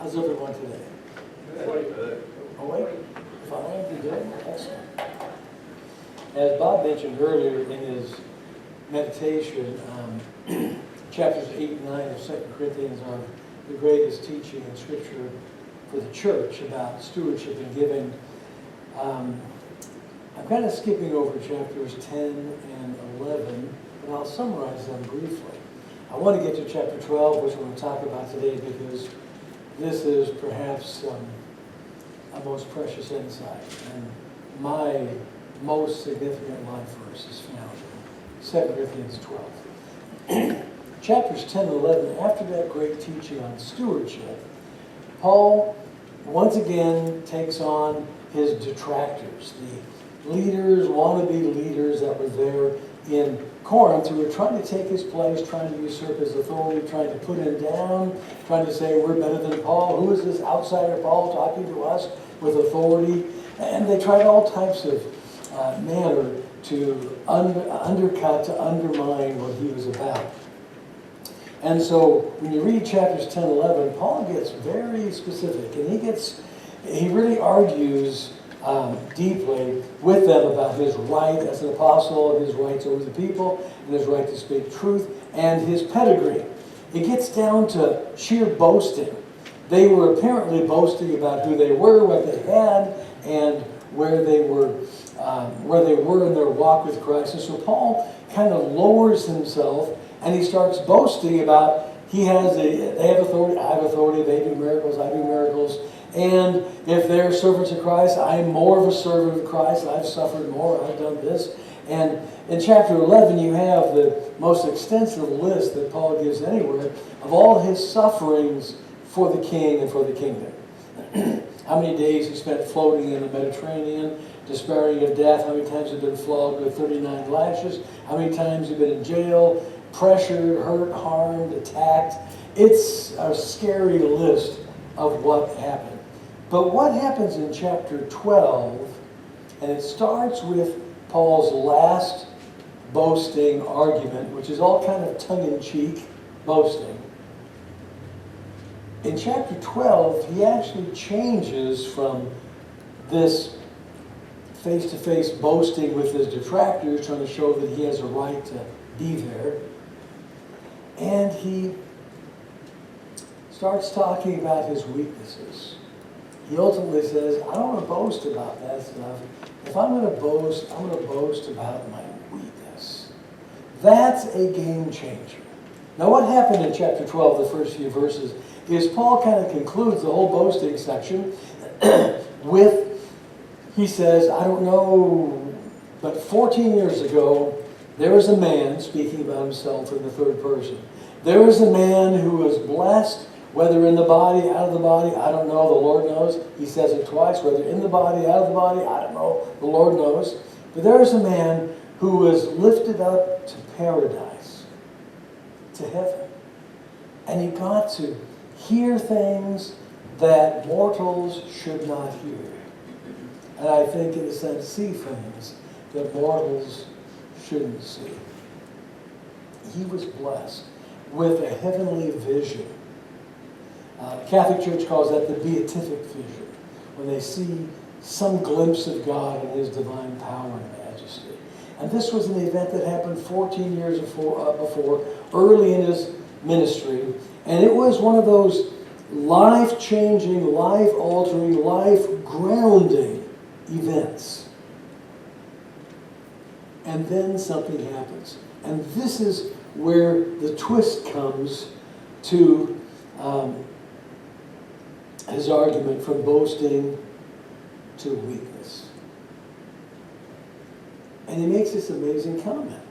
How's everyone today? Good. Awake? Fine, good, excellent. As Bob mentioned earlier in his meditation, chapters 8 and 9 of 2 Corinthians are the greatest teaching in Scripture for the church about stewardship and giving. I'm kind of skipping over chapters 10 and 11, but I'll summarize them briefly. I want to get to chapter 12, which we're going to talk about today, because this is perhaps a most precious insight. And my most significant life verse is found in 2 Corinthians 12. Chapters 10 and 11, after that great teaching on stewardship, Paul once again takes on his detractors, the leaders, wannabe leaders that were there in Corinth, who were trying to take his place, trying to usurp his authority, trying to put him down, trying to say we're better than Paul. Who is this outsider Paul talking to us with authority? And they tried all types of manner to undercut, to undermine what he was about. And so when you read chapters 10 and 11, Paul gets very specific, and he really argues deeply with them about his right as an apostle, and his rights over the people, and his right to speak truth, and his pedigree. It gets down to sheer boasting. They were apparently boasting about who they were, what they had, and where they were in their walk with Christ. And so Paul kind of lowers himself, and he starts boasting about they have authority, I have authority, they do miracles, I do miracles. And if they're servants of Christ, I'm more of a servant of Christ. I've suffered more. I've done this. And in chapter 11, you have the most extensive list that Paul gives anywhere of all his sufferings for the king and for the kingdom. How many days he spent floating in the Mediterranean, despairing of death. How many times he'd been flogged with 39 lashes. How many times he'd been in jail, pressured, hurt, harmed, attacked. It's a scary list of what happened. But what happens in chapter 12, and it starts with Paul's last boasting argument, which is all kind of tongue-in-cheek boasting. In chapter 12, he actually changes from this face-to-face boasting with his detractors, trying to show that he has a right to be there. And he starts talking about his weaknesses. He ultimately says, I don't want to boast about that stuff. If I'm going to boast, I'm going to boast about my weakness. That's a game changer. Now what happened in chapter 12, the first few verses, is Paul kind of concludes the whole boasting section with, he says, I don't know, but 14 years ago, there was a man, speaking about himself in the third person, there was a man who was blessed, whether in the body, out of the body, I don't know, the Lord knows. He says it twice, whether in the body, out of the body, I don't know, the Lord knows. But there is a man who was lifted up to paradise, to heaven. And he got to hear things that mortals should not hear. And I think, in a sense, see things that mortals shouldn't see. He was blessed with a heavenly vision. The Catholic Church calls that the beatific vision, when they see some glimpse of God and his divine power and majesty. And this was an event that happened 14 years before, early in his ministry. And it was one of those life-changing, life-altering, life-grounding events. And then something happens. And this is where the twist comes to his argument from boasting to weakness. And he makes this amazing comment.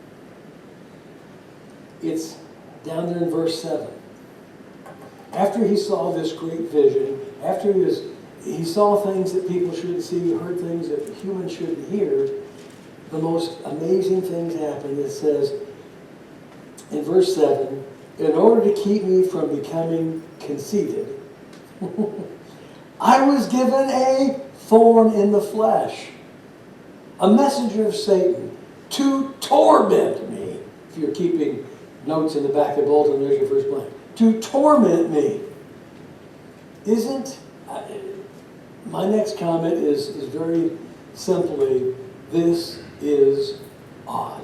It's down there in verse 7. After he saw this great vision, after he saw things that people shouldn't see, heard things that humans shouldn't hear, the most amazing things happened. It says in verse 7, in order to keep me from becoming conceited, I was given a thorn in the flesh, a messenger of Satan, to torment me. If you're keeping notes in the back of the bulletin, there's your first blank. To torment me. My next comment is very simply, this is odd.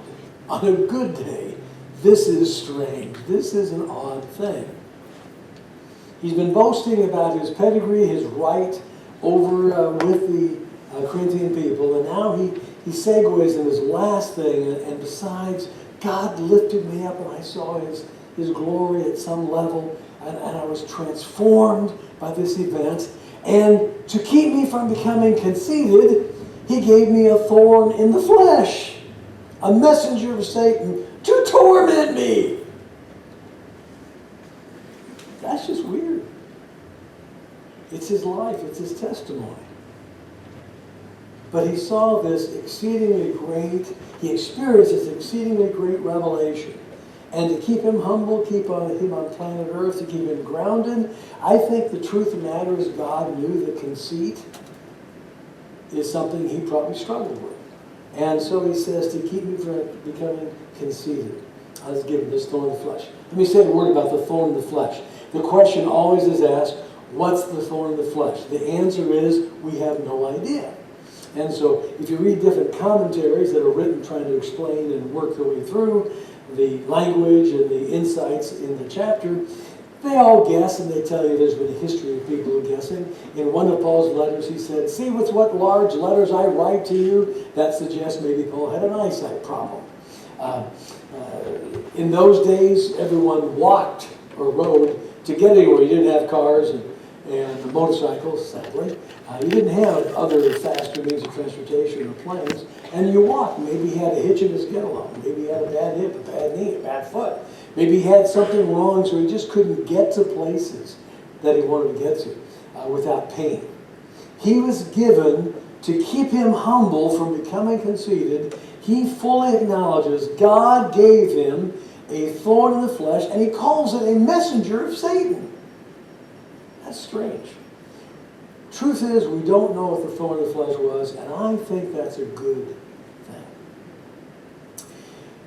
On a good day, this is strange. This is an odd thing. He's been boasting about his pedigree, his right over with the Corinthian people, and now he segues in his last thing, and besides, God lifted me up and I saw his glory at some level, and I was transformed by this event. And to keep me from becoming conceited, he gave me a thorn in the flesh, a messenger of Satan to torment me. That's just weird. It's his life, it's his testimony. But he saw this exceedingly great, he experienced this exceedingly great revelation. And to keep him humble, keep him on planet Earth, to keep him grounded, I think the truth of the matter is God knew that conceit is something he probably struggled with. And so he says, to keep me from becoming conceited, I was given this thorn in the flesh. Let me say a word about the thorn in the flesh. The question always is asked, what's the thorn in the flesh? The answer is, we have no idea. And so if you read different commentaries that are written trying to explain and work their way through the language and the insights in the chapter, they all guess, and they tell you there's been a history of people guessing. In one of Paul's letters, he said, see with what large letters I write to you. That suggests maybe Paul had an eyesight problem. In those days, everyone walked or rode to get anywhere. You didn't have cars and motorcycles, sadly. You didn't have other faster means of transportation or planes. And you walked. Maybe he had a hitch in his get-along. Maybe he had a bad hip, a bad knee, a bad foot. Maybe he had something wrong, so he just couldn't get to places that he wanted to get to without pain. He was given to keep him humble from becoming conceited. He fully acknowledges God gave him a thorn in the flesh, and he calls it a messenger of Satan. That's strange. Truth is, we don't know what the thorn in the flesh was, and I think that's a good thing.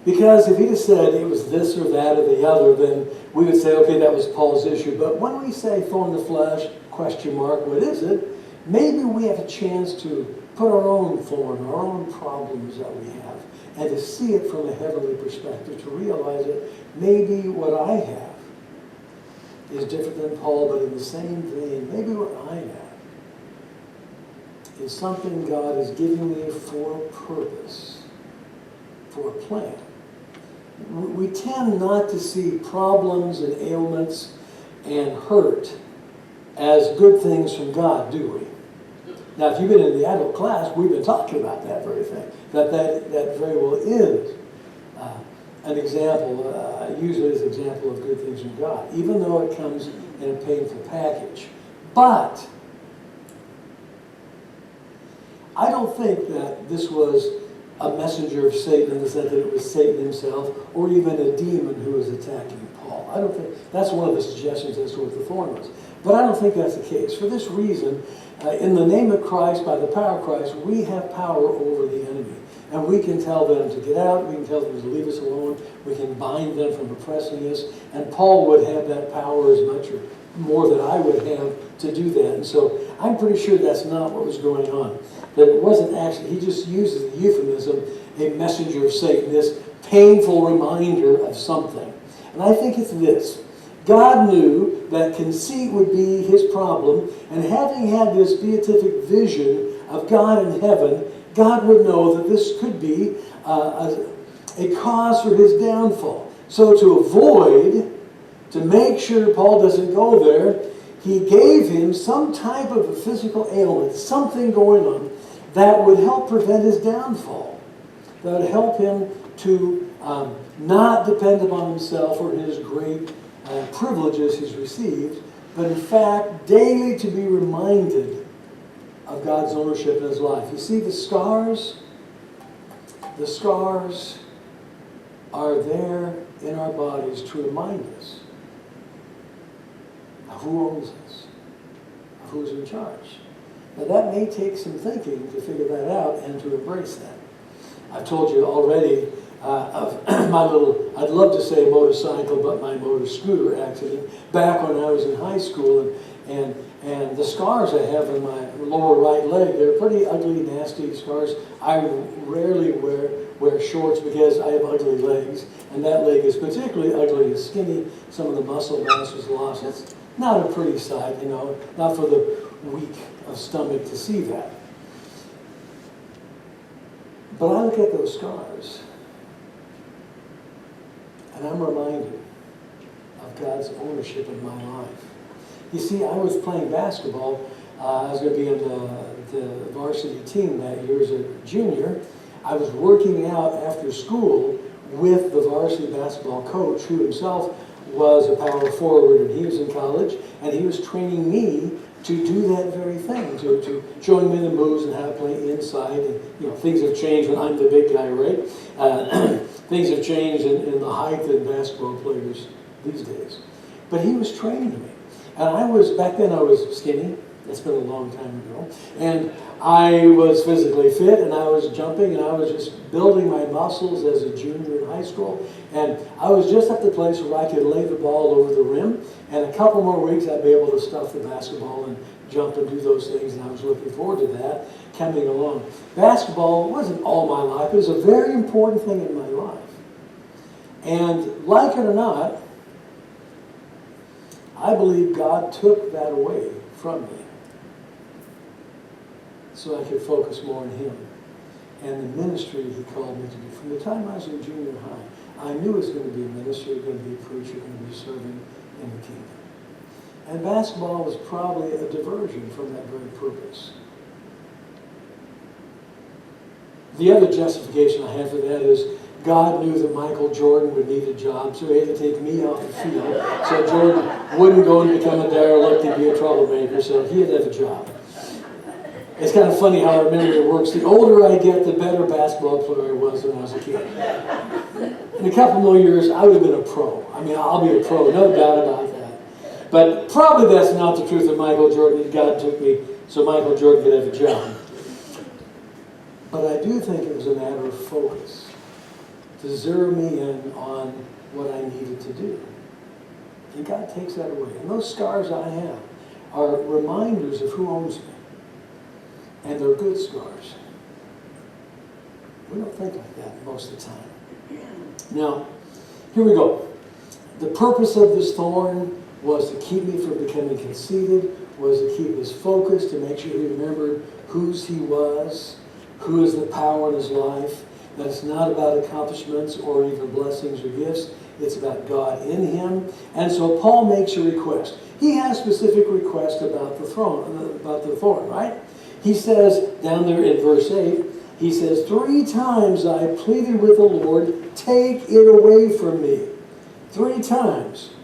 Because if he'd have said it was this or that or the other, then we would say, okay, that was Paul's issue. But when we say thorn in the flesh, question mark, what is it? Maybe we have a chance to put our own thorn, our own problems that we have, and to see it from a heavenly perspective, to realize that maybe what I have is different than Paul, but in the same vein, maybe what I have is something God is giving me for a purpose, for a plan. We tend not to see problems and ailments and hurt as good things from God, do we? Now, if you've been in the adult class, we've been talking about that very thing, that very well is an example, usually is an example of good things from God, even though it comes in a painful package. But I don't think that this was a messenger of Satan in the sense that it was Satan himself or even a demon who was attacking Paul. I don't think that's one of the suggestions as to what the thorn was. But I don't think that's the case. For this reason, in the name of Christ, by the power of Christ, we have power over the enemy. And we can tell them to get out, we can tell them to leave us alone, we can bind them from oppressing us, and Paul would have that power as much or more than I would have to do that. And so I'm pretty sure that's not what was going on. That it wasn't actually, he just uses the euphemism, a messenger of Satan, this painful reminder of something. And I think it's this. God knew that conceit would be his problem, and having had this beatific vision of God in heaven, God would know that this could be a cause for his downfall. So to avoid, to make sure Paul doesn't go there, he gave him some type of a physical ailment, something going on that would help prevent his downfall, that would help him to not depend upon himself or his great privileges he's received, but in fact daily to be reminded of God's ownership in his life. You see, the scars are there in our bodies to remind us of who owns us, of who's in charge. Now that may take some thinking to figure that out and to embrace that. I've told you already of my little, I'd love to say motorcycle, but my motor scooter accident back when I was in high school. And the scars I have in my lower right leg, they're pretty ugly, nasty scars. I rarely wear shorts because I have ugly legs, and that leg is particularly ugly and skinny. Some of the muscle mass is lost. It's not a pretty sight, you know, not for the weak of stomach to see that. But I look at those scars, and I'm reminded of God's ownership in my life. You see, I was playing basketball. I was going to be in the varsity team that year as a junior. I was working out after school with the varsity basketball coach, who himself was a power forward, and he was in college, and he was training me to do that very thing, to showing me the moves and how to play inside. And, you know, things have changed when I'm the big guy, right? Things have changed in the height of basketball players these days. But he was training me. And back then I was skinny. That's been a long time ago. And I was physically fit, and I was jumping, and I was just building my muscles as a junior in high school. And I was just at the place where I could lay the ball over the rim, and a couple more weeks I'd be able to stuff the basketball and jump and do those things, and I was looking forward to that coming along. Basketball wasn't all my life. It was a very important thing in my life. And like it or not, I believe God took that away from me so I could focus more on Him and the ministry He called me to do. From the time I was in junior high, I knew it was going to be a ministry, going to be a preacher, going to be serving in the kingdom. And basketball was probably a diversion from that very purpose. The other justification I have for that is God knew that Michael Jordan would need a job, so he had to take me off the field so Jordan wouldn't go and become a derelict and be a troublemaker, so he had to have a job. It's kind of funny how our memory works. The older I get, the better basketball player I was when I was a kid. In a couple more years, I would have been a pro. I mean, I'll be a pro, no doubt about that. But probably that's not the truth of Michael Jordan. God took me so Michael Jordan could have a job. But I do think it was a matter of focus, to zero me in on what I needed to do. And God takes that away. And those scars I have are reminders of who owns me. And they're good scars. We don't think like that most of the time. Now, here we go. The purpose of this thorn was to keep me from becoming conceited, was to keep his focus, to make sure he remembered whose he was, who is the power in his life, that it's not about accomplishments or even blessings or gifts. It's about God in him. And so Paul makes a request. He has specific requests about the thorn, right? He says, down there in verse 8, he says, 3 times I pleaded with the Lord, take it away from me. 3 times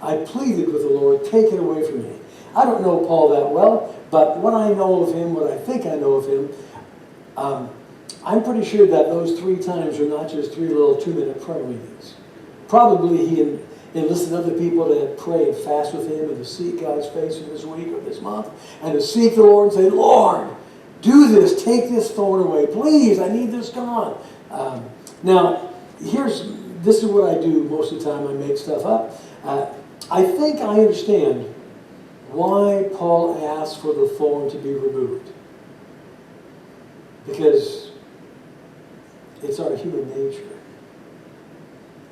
I pleaded with the Lord, take it away from me. I don't know Paul that well, but what I know of him, what I think I know of him, I'm pretty sure that those 3 times are not just 3 little 2-minute prayer meetings. Probably he enlisted other people to pray and fast with him and to seek God's face in this week or this month, and to seek the Lord and say, Lord, do this, take this thorn away. Please, I need this gone. Now, this is what I do most of the time. I make stuff up. I think I understand why Paul asked for the thorn to be removed. Because it's our human nature.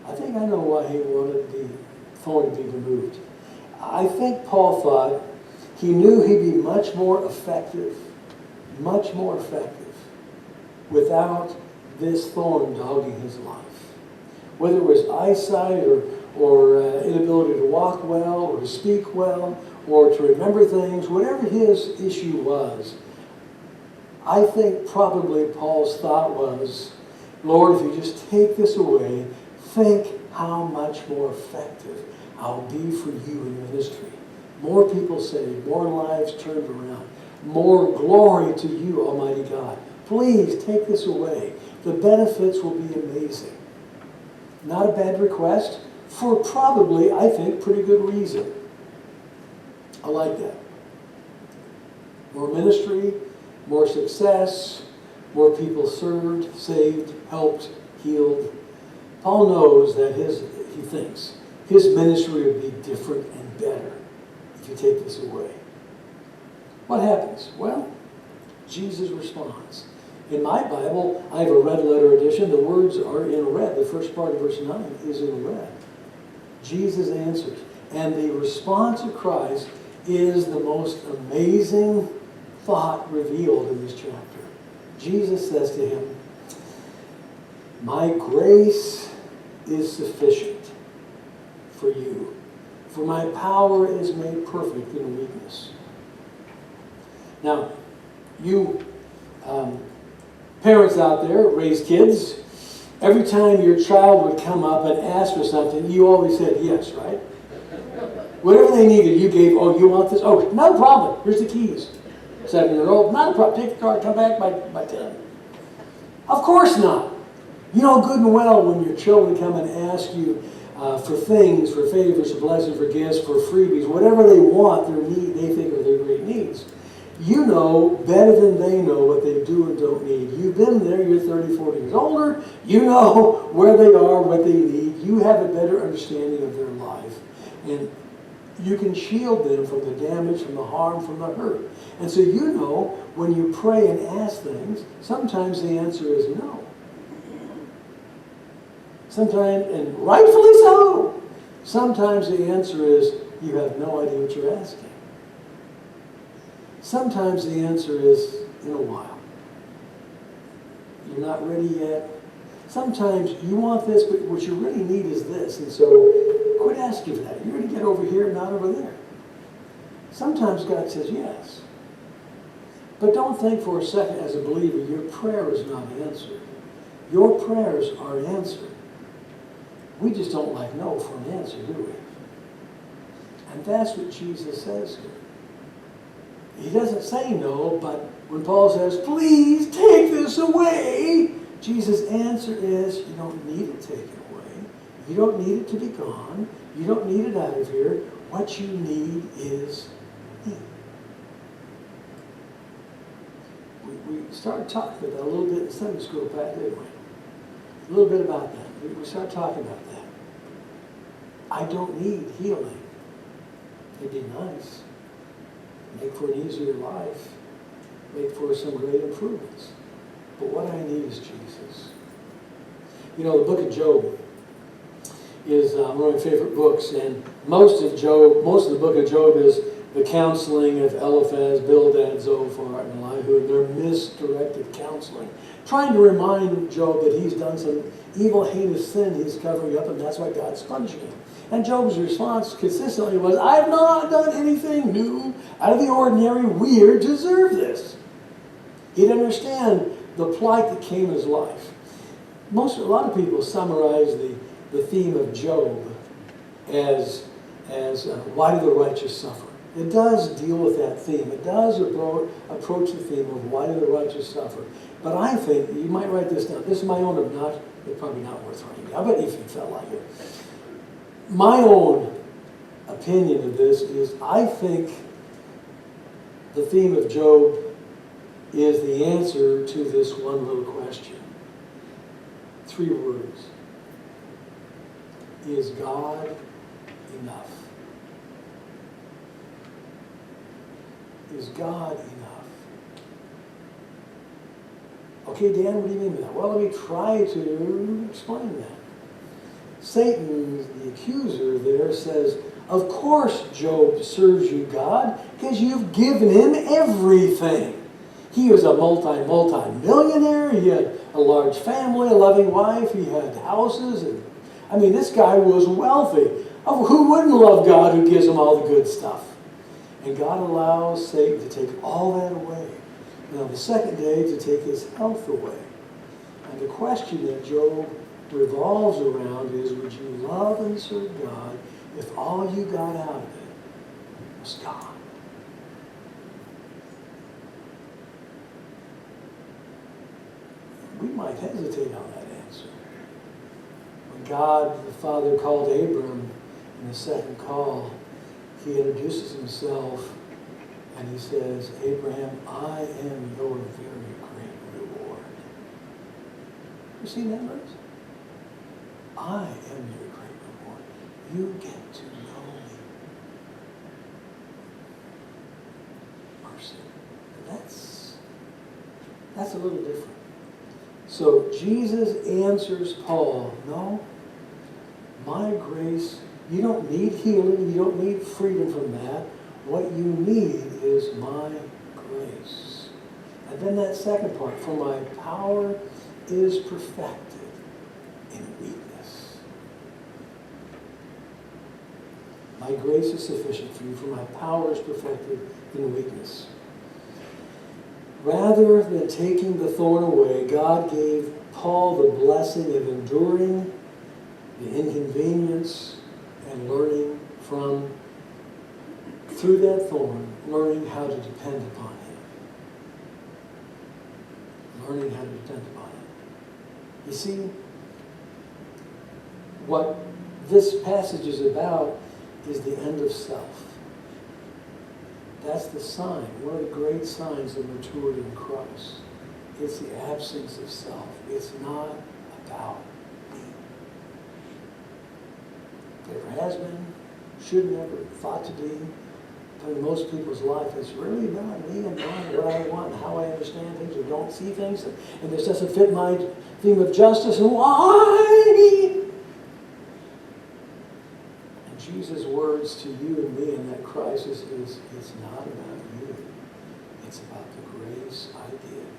I think I know why he wanted the thorn to be removed. I think Paul thought he knew he'd be much more effective without this thorn dogging his life. Whether it was eyesight or inability to walk well or to speak well or to remember things, whatever his issue was, I think probably Paul's thought was, Lord, if you just take this away, think how much more effective I'll be for you in ministry. More people saved, more lives turned around, more glory to you, Almighty God. Please take this away. The benefits will be amazing. Not a bad request, for probably, I think, pretty good reason. I like that. More ministry, more success, more people served, saved, helped, healed. Paul knows that he thinks his ministry would be different and better if you take this away. What happens? Well, Jesus responds. In my Bible, I have a red letter edition. The words are in red. The first part of verse 9 is in red. Jesus answers. And the response of Christ is the most amazing thought revealed in this chapter. Jesus says to him, my grace is sufficient for you, for my power is made perfect in weakness. Now, you parents out there raise kids. Every time your child would come up and ask for something, you always said yes, right? Whatever they needed, you gave, oh, you want this? Oh, not a problem. Here's the keys. 7-year-old, not a problem. Take the car, come back by 10. Of course not. You know good and well when your children come and ask you for things, for favors, for blessings, for gifts, for freebies, whatever they want, their need, they think are their great needs. You know better than they know what they do and don't need. You've been there, you're 30, 40 years older. You know where they are, what they need. You have a better understanding of their life. And you can shield them from the damage, from the harm, from the hurt. And so you know when you pray and ask things, sometimes the answer is no. Sometimes, and rightfully so, sometimes the answer is you have no idea what you're asking. Sometimes the answer is in a while. You're not ready yet. Sometimes you want this, but what you really need is this. And so quit asking for that. You're going to get over here, not over there. Sometimes God says yes. But don't think for a second as a believer, your prayer is not answered. Your prayers are answered. We just don't like no for an answer, do we? And that's what Jesus says here. He doesn't say no, but when Paul says, please take this away, Jesus' answer is, you don't need it taken away. You don't need it to be gone. You don't need it out of here. What you need is me. We started talking about that a little bit in Sunday school, Pat, didn't we? A little bit about that. We started talking about that. I don't need healing. It'd be nice. Make for an easier life. Make for some great improvements. But what I need is Jesus. You know, the book of Job is one of my favorite books, and most of the book of Job is the counseling of Eliphaz, Bildad, Zophar, and Elihu, and their misdirected counseling, trying to remind Job that he's done some evil, heinous sin he's covering up, and that's why God's punishing him. And Job's response consistently was, I have not done anything new, out of the ordinary, weird to deserve this. He didn't understand the plight that came in his life. A lot of people summarize the theme of Job as why do the righteous suffer? It does deal with that theme. It does approach the theme of why do the righteous suffer. But I think, you might write this down. This is my own, it's probably not worth writing down, but if you felt like it. My own opinion of this is I think the theme of Job is the answer to this one little question. 3 words. Is God enough? Is God enough? Okay, Dan, what do you mean by that? Well, let me try to explain that. Satan, the accuser there, says, of course Job serves you, God, because you've given him everything. He was a multi-millionaire. He had a large family, a loving wife. He had houses. This guy was wealthy. Who wouldn't love God who gives him all the good stuff? And God allows Satan to take all that away. And on the second day, to take his health away. And the question that Job revolves around is, would you love and serve God if all you got out of it was God? We might hesitate on that answer. When God, the Father, called Abram in the second call, he introduces himself and he says, Abraham, I am your very great reward. You seen that verse? I am your great reward. You get to know me. Mercy. That's a little different. So Jesus answers Paul, no, my grace, you don't need healing, you don't need freedom from that. What you need is my grace. And then that second part, for my power is perfected in weakness. My grace is sufficient for you, for my power is perfected in weakness. Rather than taking the thorn away, God gave Paul the blessing of enduring the inconvenience and learning through that thorn, learning how to depend upon him. Learning how to depend upon him. You see, what this passage is about is the end of self. That's the sign, one of the great signs of maturity in Christ. It's the absence of self. It's not about me. Never has been, should never, thought to be. But in most people's life, it's really about me and what I want and how I understand things or don't see things. And this doesn't fit my theme of justice and why? Jesus' words to you and me in that crisis is, it's not about you. It's about the grace I give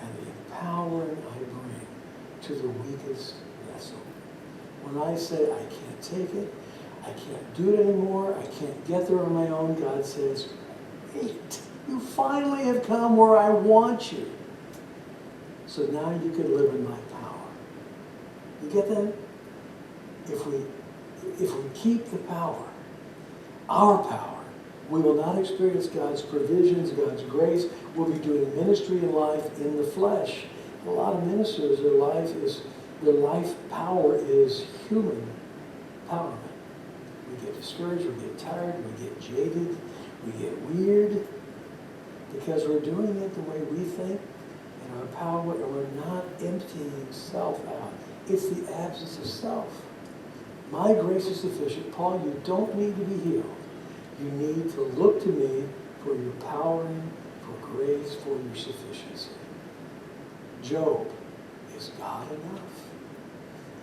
and the empowering I bring to the weakest vessel. When I say I can't take it, I can't do it anymore, I can't get there on my own, God says, great, you finally have come where I want you. So now you can live in my power. You get that? If we keep the power, our power, we will not experience God's provisions, God's grace. We'll be doing ministry and life in the flesh. A lot of ministers, their life power is human empowerment. We get discouraged, we get tired, we get jaded, we get weird because we're doing it the way we think and our power, and we're not emptying self out. It's the absence of self. My grace is sufficient. Paul, you don't need to be healed. You need to look to me for your powering, for grace, for your sufficiency. Job, is God enough?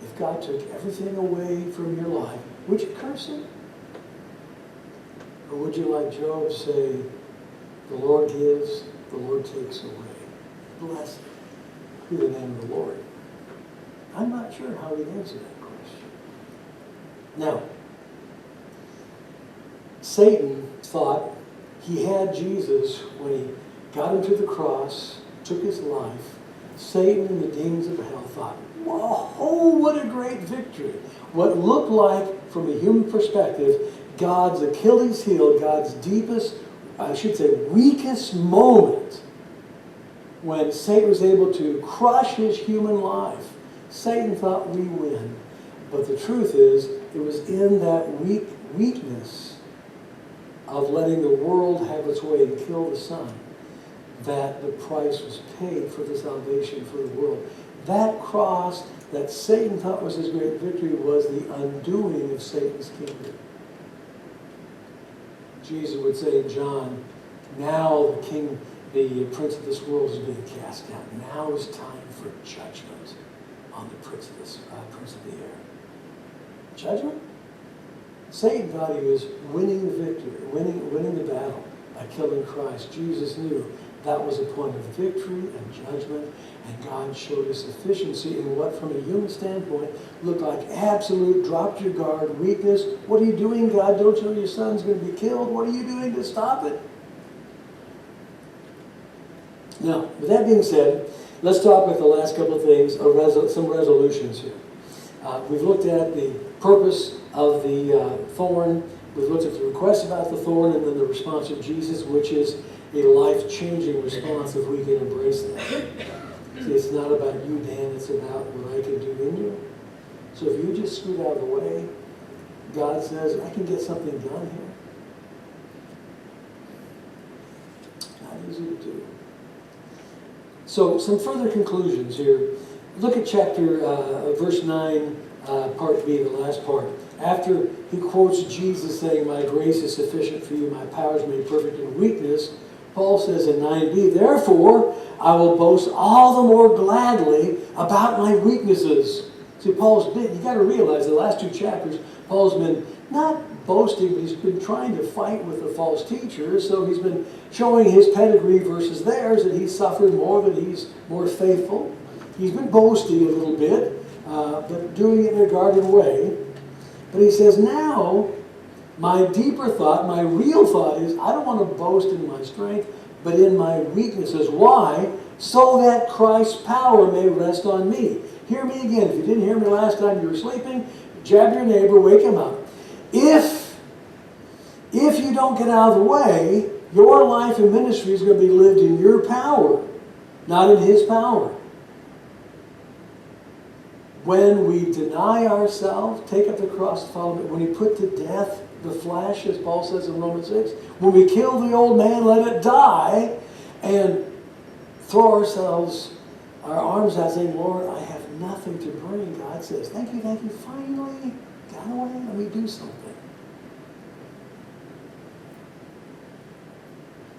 If God took everything away from your life, would you curse him? Or would you, like Job, say, the Lord gives, the Lord takes away. Blessed be the name of the Lord. I'm not sure how he'd answer that question. Now, Satan thought he had Jesus when he got him to the cross, took his life. Satan and the demons of hell thought, whoa, what a great victory. What looked like, from a human perspective, God's Achilles heel, God's deepest, weakest moment, when Satan was able to crush his human life. Satan thought we win. But the truth is, it was in that weakness of letting the world have its way and kill the Son that the price was paid for the salvation for the world. That cross that Satan thought was his great victory was the undoing of Satan's kingdom. Jesus would say in John, now the prince of this world is being cast down. Now is time for judgment on the prince of the air. Judgment? Satan thought he was winning the victory, winning the battle by killing Christ. Jesus knew that was a point of victory and judgment, and God showed his sufficiency in what, from a human standpoint, looked like absolute drop your guard weakness. What are you doing, God? Don't you know your son's going to be killed? What are you doing to stop it? Now, with that being said, let's talk about the last couple of things, some resolutions here. We've looked at the purpose of the thorn. We've looked at the request about the thorn and then the response of Jesus, which is a life-changing response if we can embrace that. See, it's not about you, Dan. It's about what I can do in you. So if you just scoot out of the way, God says, I can get something done here. Not easy to do. So some further conclusions here. Look at verse 9 part B, the last part. After he quotes Jesus saying, my grace is sufficient for you, my power is made perfect in weakness, Paul says in 9b, therefore I will boast all the more gladly about my weaknesses. See, you got to realize the last 2 chapters, Paul's been not boasting, but he's been trying to fight with the false teachers. So he's been showing his pedigree versus theirs, that he's suffered more, that he's more faithful. He's been boasting a little bit, but doing it in a guarded way. But he says, now, my deeper thought, my real thought is, I don't want to boast in my strength, but in my weaknesses. Why? So that Christ's power may rest on me. Hear me again. If you didn't hear me last time you were sleeping, jab your neighbor, wake him up. If you don't get out of the way, your life and ministry is going to be lived in your power, not in his power. When we deny ourselves, take up the cross to follow him, when we put to death the flesh, as Paul says in Romans 6, when we kill the old man, let it die, and throw our arms out saying, Lord, I have nothing to bring. God says, thank you, finally, got away, let me do something.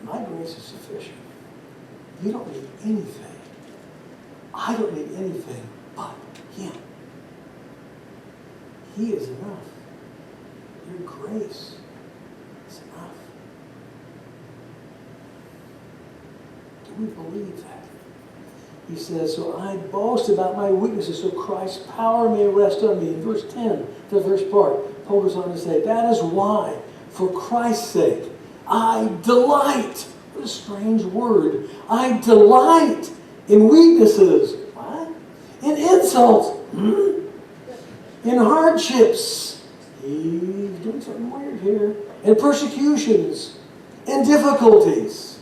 My grace is sufficient. You don't need anything. I don't need anything but him. He is enough. Your grace is enough. Do we believe that? He says, so I boast about my weaknesses, so Christ's power may rest on me. In verse 10, the first part, Paul goes on to say, that is why, for Christ's sake, I delight. What a strange word. I delight in weaknesses. What? In insults. In hardships. He's doing something weird here. In persecutions. In difficulties.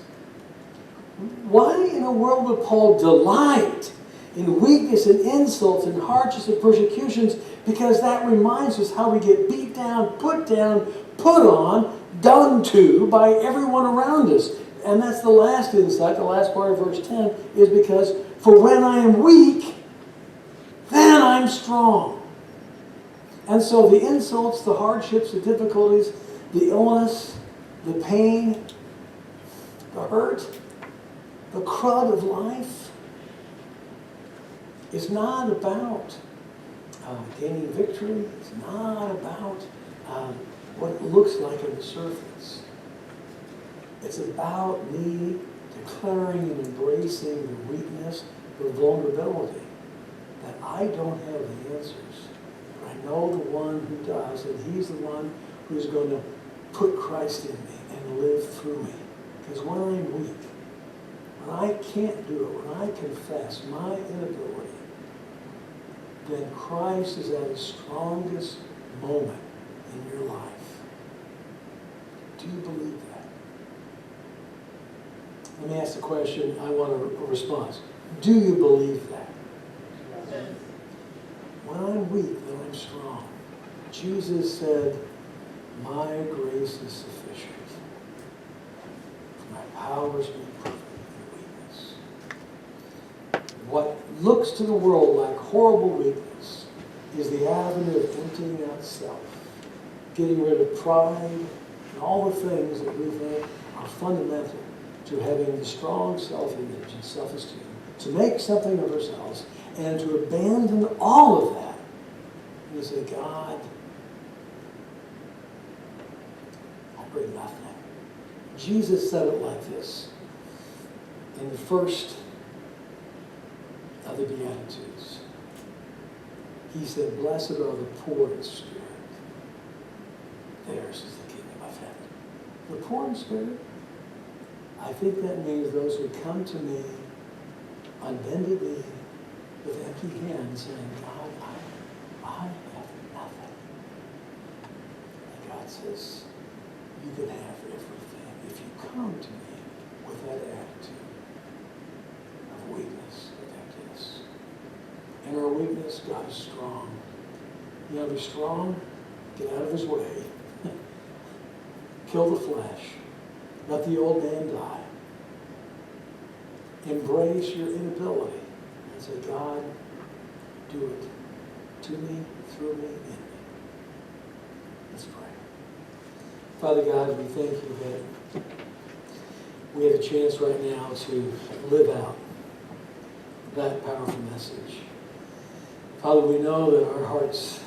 Why in the world would Paul delight in weakness and insults and hardships and persecutions? Because that reminds us how we get beat down, put on, done to by everyone around us. And that's the last insight, the last part of verse 10, is because for when I am weak, then I'm strong. And so the insults, the hardships, the difficulties, the illness, the pain, the hurt, the crud of life is not about gaining victory. It's not about what it looks like on the surface. It's about me declaring and embracing the weakness, the vulnerability, that I don't have the answers. But I know the one who does, and he's the one who's going to put Christ in me and live through me. Because when I'm weak, when I can't do it, when I confess my inability, then Christ is at his strongest moment in your life. Do you believe that? Let me ask the question. I want a response. Do you believe that? Yes. When I'm weak, then I'm strong. Jesus said, my grace is sufficient. My power is made perfect in weakness. What looks to the world like horrible weakness is the avenue of emptying out self, getting rid of pride, and all the things that we think are fundamental to having the strong self-image and self-esteem, to make something of ourselves, and to abandon all of that and to say, God, I bring nothing. Jesus said it like this in the first of the Beatitudes. He said, blessed are the poor in spirit. Theirs is the kingdom of heaven. The poor in spirit? I think that means those who come to me on bended knee with empty hands saying, God, I have nothing. And God says, you can have everything if you come to me with that attitude of weakness, of emptiness. In our weakness, God is strong. You want to be strong? Get out of his way. Kill the flesh. Let the old man die. Embrace your inability and say, God, do it to me, through me, in me. Let's pray. Father God, we thank you that we have a chance right now to live out that powerful message. Father, we know that our hearts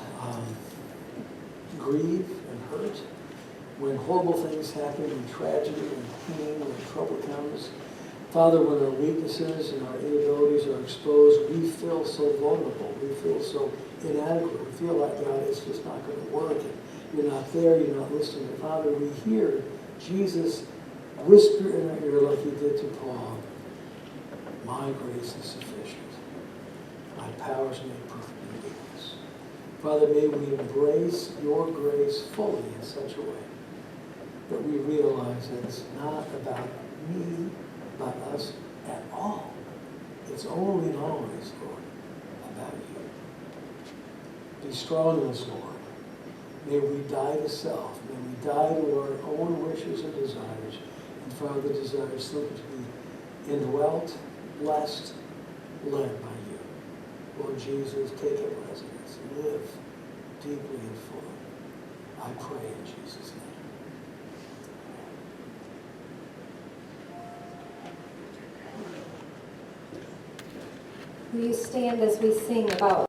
grieve and hurt when horrible things happen, when tragedy and pain, when trouble comes. Father, when our weaknesses and our inabilities are exposed, we feel so vulnerable. We feel so inadequate. We feel like, God, it's just not going to work. And you're not there. You're not listening. But Father, we hear Jesus whisper in our ear like he did to Paul, my grace is sufficient. My power is made perfect in weakness. Father, may we embrace your grace fully in such a way that we realize that it's not about me, about us at all. It's only and always, Lord, about you. Be strong in us, Lord. May we die to self. May we die to our own wishes and desires. And Father, desires simply to be indwelt, blessed, led by you. Lord Jesus, take up residence. Live deeply and fully. I pray in Jesus' name. Will you stand as we sing about